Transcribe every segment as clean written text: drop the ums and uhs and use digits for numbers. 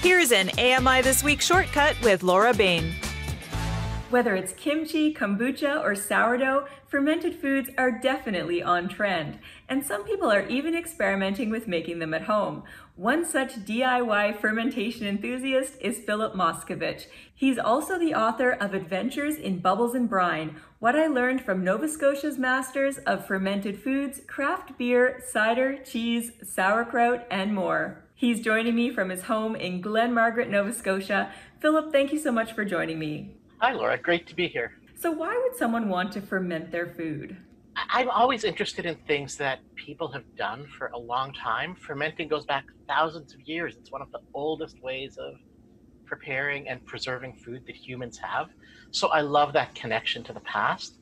Here's an AMI This Week shortcut with Laura Bain. Whether it's kimchi, kombucha, or sourdough, fermented foods are definitely on trend. And some people are even experimenting with making them at home. One such DIY fermentation enthusiast is Philip Moscovitch. He's also the author of Adventures in Bubbles and Brine, What I Learned from Nova Scotia's Masters of Fermented Foods, Craft Beer, Cider, Cheese, Sauerkraut, and More. He's joining me from his home in Glen Margaret, Nova Scotia. Philip, thank you so much for joining me. Hi, Laura. Great to be here. So why would someone want to ferment their food? I'm always interested in things that people have done for a long time. Fermenting goes back thousands of years. It's one of the oldest ways of preparing and preserving food that humans have. So I love that connection to the past.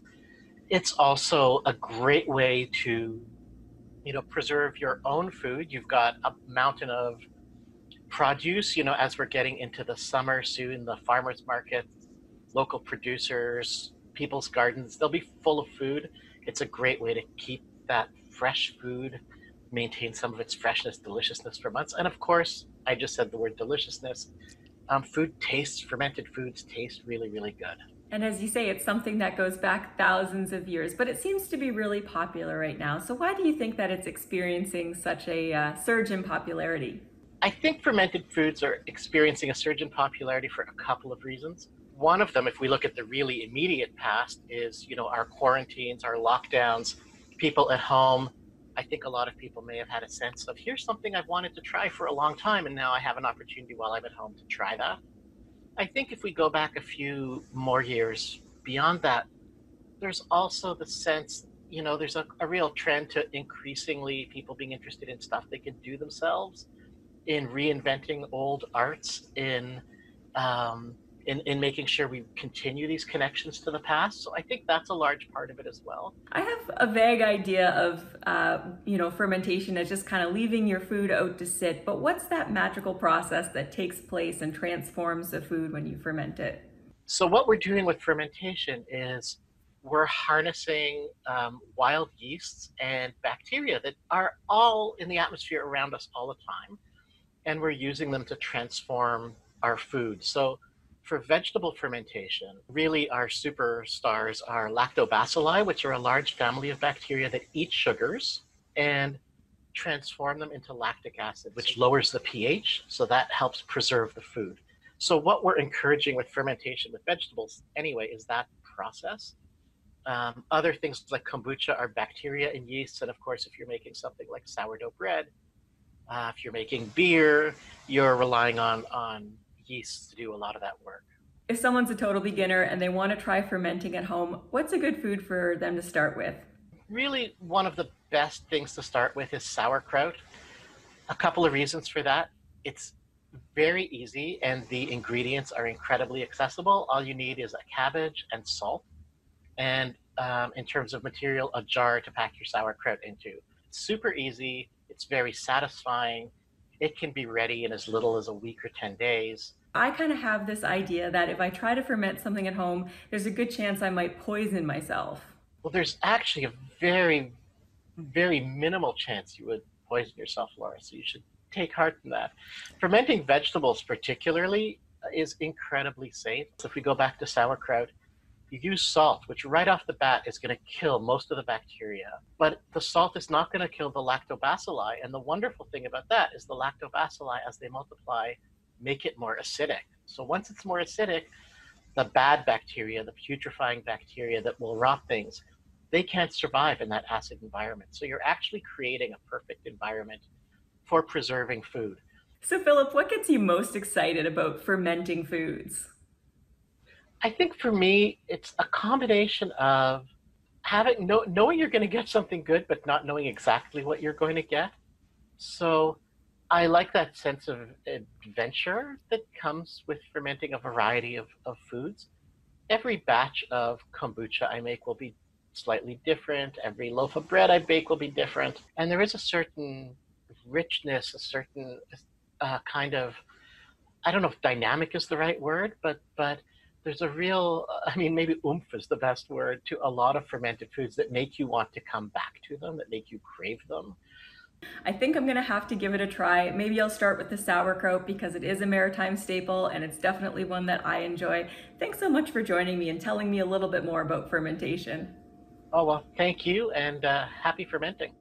It's also a great way to, preserve your own food. You've got a mountain of produce, as we're getting into the summer soon, the farmers markets, local producers, people's gardens, they'll be full of food. It's a great way to keep that fresh food, maintain some of its freshness, deliciousness for months. And of course, I just said the word deliciousness. Fermented foods taste really, really good. And as you say, it's something that goes back thousands of years, but it seems to be really popular right now. So why do you think that it's experiencing such a surge in popularity? I think fermented foods are experiencing a surge in popularity for a couple of reasons. One of them, if we look at the really immediate past, is, our quarantines, our lockdowns, people at home. I think a lot of people may have had a sense of, here's something I've wanted to try for a long time, and now I have an opportunity while I'm at home to try that. I think if we go back a few more years beyond that, there's also the sense, there's a real trend to increasingly people being interested in stuff they can do themselves, in reinventing old arts, in making sure we continue these connections to the past. So I think that's a large part of it as well. I have a vague idea of, fermentation as just kind of leaving your food out to sit. But what's that magical process that takes place and transforms the food when you ferment it? So what we're doing with fermentation is we're harnessing wild yeasts and bacteria that are all in the atmosphere around us all the time. And we're using them to transform our food. So for vegetable fermentation, really our superstars are lactobacilli, which are a large family of bacteria that eat sugars and transform them into lactic acid, which lowers the pH, so that helps preserve the food. So what we're encouraging with fermentation with vegetables anyway is that process. Other things like kombucha are bacteria and yeasts, and of course if you're making something like sourdough bread, if you're making beer, you're relying on yeast to do a lot of that work. If someone's a total beginner and they want to try fermenting at home, what's a good food for them to start with? Really, one of the best things to start with is sauerkraut. A couple of reasons for that. It's very easy and the ingredients are incredibly accessible. All you need is a cabbage and salt. And in terms of material, a jar to pack your sauerkraut into. It's super easy. It's very satisfying. It can be ready in as little as a week or 10 days. I kind of have this idea that if I try to ferment something at home, there's a good chance I might poison myself. Well, there's actually a very, very minimal chance you would poison yourself, Laura, so you should take heart in that. Fermenting vegetables particularly is incredibly safe. So if we go back to sauerkraut, you use salt, which right off the bat is going to kill most of the bacteria. But the salt is not going to kill the lactobacilli. And the wonderful thing about that is the lactobacilli, as they multiply, make it more acidic. So once it's more acidic, the bad bacteria, the putrefying bacteria that will rot things, they can't survive in that acid environment. So you're actually creating a perfect environment for preserving food. So Philip, what gets you most excited about fermenting foods? I think for me, it's a combination of knowing you're going to get something good, but not knowing exactly what you're going to get. So I like that sense of adventure that comes with fermenting a variety of foods. Every batch of kombucha I make will be slightly different. Every loaf of bread I bake will be different. And there is a certain richness, a certain kind of, I don't know if dynamic is the right word, but there's a real, maybe oomph is the best word, to a lot of fermented foods that make you want to come back to them, that make you crave them. I think I'm gonna have to give it a try. Maybe I'll start with the sauerkraut because it is a maritime staple and it's definitely one that I enjoy. Thanks so much for joining me and telling me a little bit more about fermentation. Oh, well, thank you, and happy fermenting.